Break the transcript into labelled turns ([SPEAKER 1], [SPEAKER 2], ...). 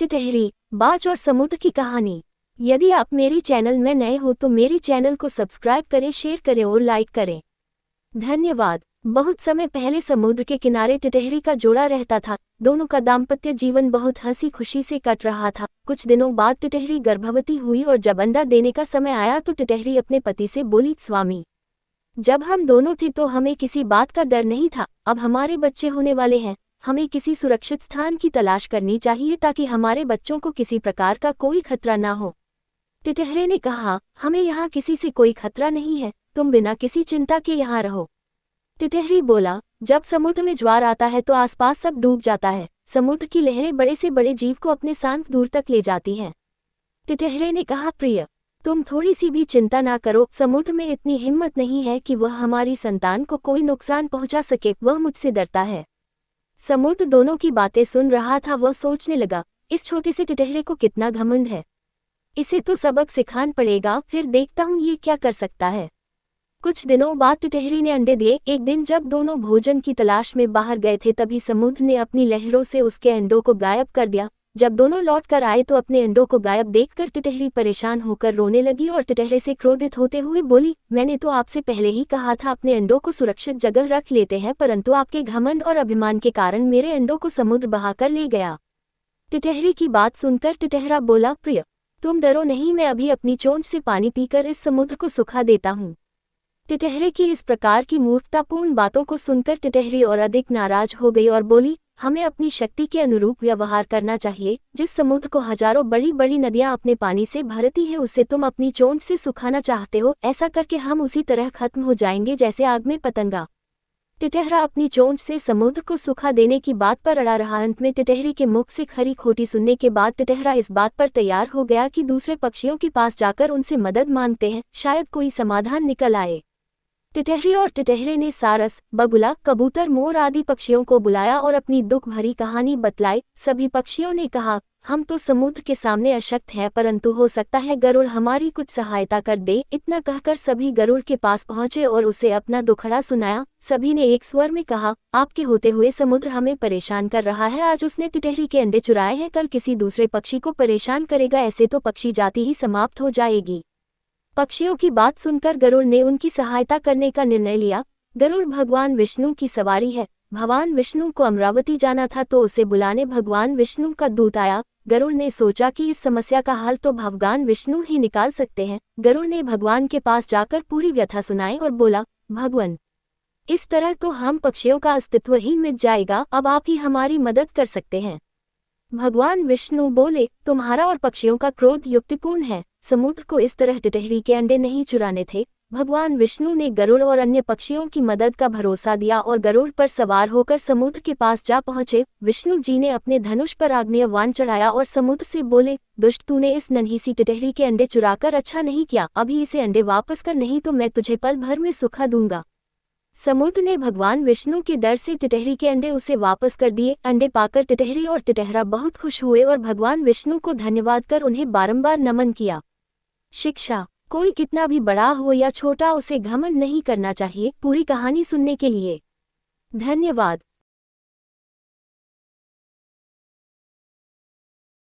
[SPEAKER 1] टिटहरी, बाज और समुद्र की कहानी। यदि आप मेरे चैनल में नए हो तो मेरे चैनल को सब्सक्राइब करें, शेयर करें और लाइक करें। धन्यवाद। बहुत समय पहले समुद्र के किनारे टिटहरी का जोड़ा रहता था। दोनों का दाम्पत्य जीवन बहुत हंसी खुशी से कट रहा था। कुछ दिनों बाद टिटहरी गर्भवती हुई और जब अंडा देने का समय आया तो टिटहरी अपने पति से बोली, स्वामी, जब हम दोनों थे तो हमें किसी बात का डर नहीं था। अब हमारे बच्चे होने वाले हैं, हमें किसी सुरक्षित स्थान की तलाश करनी चाहिए ताकि हमारे बच्चों को किसी प्रकार का कोई खतरा ना हो। टिटहरे ने कहा, हमें यहाँ किसी से कोई खतरा नहीं है, तुम बिना किसी चिंता के यहाँ रहो। टिटहरी बोला, जब समुद्र में ज्वार आता है तो आसपास सब डूब जाता है। समुद्र की लहरें बड़े से बड़े जीव को अपने साथ दूर तक ले जाती हैं। टिटहरे ने कहा, प्रिय, तुम थोड़ी सी भी चिंता ना करो। समुद्र में इतनी हिम्मत नहीं है कि वह हमारी संतान को कोई नुकसान पहुंचा सके, वह मुझसे डरता है। समुद्र दोनों की बातें सुन रहा था। वह सोचने लगा, इस छोटे से टिटहरे को कितना घमंड है, इसे तो सबक सिखाना पड़ेगा, फिर देखता हूँ ये क्या कर सकता है। कुछ दिनों बाद टिटहरी ने अंडे दिए। एक दिन जब दोनों भोजन की तलाश में बाहर गए थे तभी समुद्र ने अपनी लहरों से उसके अंडों को गायब कर दिया। जब दोनों लौट कर आए तो अपने अंडों को गायब देखकर टिटहरी परेशान होकर रोने लगी और टिटहरे से क्रोधित होते हुए बोली, मैंने तो आपसे पहले ही कहा था अपने अंडों को सुरक्षित जगह रख लेते हैं, परंतु आपके घमंड और अभिमान के कारण मेरे अंडों को समुद्र बहाकर ले गया। टिटहरी की बात सुनकर टिटहरा बोला, प्रिय, तुम डरो नहीं, मैं अभी अपनी चोंच से पानी पीकर इस समुद्र को सुखा देता हूँ। टिटहरे की इस प्रकार की मूर्खतापूर्ण बातों को सुनकर टिटहरी और अधिक नाराज हो गई और बोली, हमें अपनी शक्ति के अनुरूप व्यवहार करना चाहिए। जिस समुद्र को हजारों बड़ी बड़ी नदियां अपने पानी से भरती है उसे तुम अपनी चोंच से सुखाना चाहते हो। ऐसा करके हम उसी तरह खत्म हो जाएंगे जैसे आग में पतंगा। टिटहरा अपनी चोंच से समुद्र को सुखा देने की बात पर अड़ा रहा। अंत में टिटहरी के मुख से खरी खोटी सुनने के बाद टिटहरा इस बात पर तैयार हो गया कि दूसरे पक्षियों के पास जाकर उनसे मदद मांगते हैं, शायद कोई समाधान निकल आए। टिटहरी और टिटहरे ने सारस, बगुला, कबूतर, मोर आदि पक्षियों को बुलाया और अपनी दुख भरी कहानी बतलाई। सभी पक्षियों ने कहा, हम तो समुद्र के सामने अशक्त हैं, परंतु हो सकता है गरुड़ हमारी कुछ सहायता कर दे। इतना कहकर सभी गरुड़ के पास पहुंचे और उसे अपना दुखड़ा सुनाया। सभी ने एक स्वर में कहा, आपके होते हुए समुद्र हमें परेशान कर रहा है। आज उसने टिटहरी के अंडे चुराए हैं, कल किसी दूसरे पक्षी को परेशान करेगा। ऐसे तो पक्षी जाति ही समाप्त हो जाएगी। पक्षियों की बात सुनकर गरुड़ ने उनकी सहायता करने का निर्णय लिया। गरुड़ भगवान विष्णु की सवारी है। भगवान विष्णु को अमरावती जाना था तो उसे बुलाने भगवान विष्णु का दूत आया। गरुड़ ने सोचा कि इस समस्या का हल तो भगवान विष्णु ही निकाल सकते हैं। गरुड़ ने भगवान के पास जाकर पूरी व्यथा सुनाई और बोला, भगवान, इस तरह तो हम पक्षियों का अस्तित्व ही मिट जाएगा, अब आप ही हमारी मदद कर सकते हैं। भगवान विष्णु बोले, तुम्हारा और पक्षियों का क्रोध युक्तिपूर्ण है। समुद्र को इस तरह टिटहरी के अंडे नहीं चुराने थे। भगवान विष्णु ने गरुड़ और अन्य पक्षियों की मदद का भरोसा दिया और गरुड़ पर सवार होकर समुद्र के पास जा पहुंचे। विष्णु जी ने अपने धनुष पर आग्नेय बाण चढ़ाया और समुद्र से बोले, दुष्ट, तूने इस नन्ही सी टिटहरी के अंडे चुराकर अच्छा नहीं किया। अभी इसे अंडे वापस कर, नहीं तो मैं तुझे पल भर में सुखा दूंगा। समुद्र ने भगवान विष्णु के डर से टिटहरी के अंडे उसे वापस कर दिए। अंडे पाकर टिटहरी और टिटहरा बहुत खुश हुए और भगवान विष्णु को धन्यवाद कर उन्हें बारंबार नमन किया। शिक्षा, कोई कितना भी बड़ा हो या छोटा उसे घमंड नहीं करना चाहिए। पूरी कहानी सुनने के लिए धन्यवाद।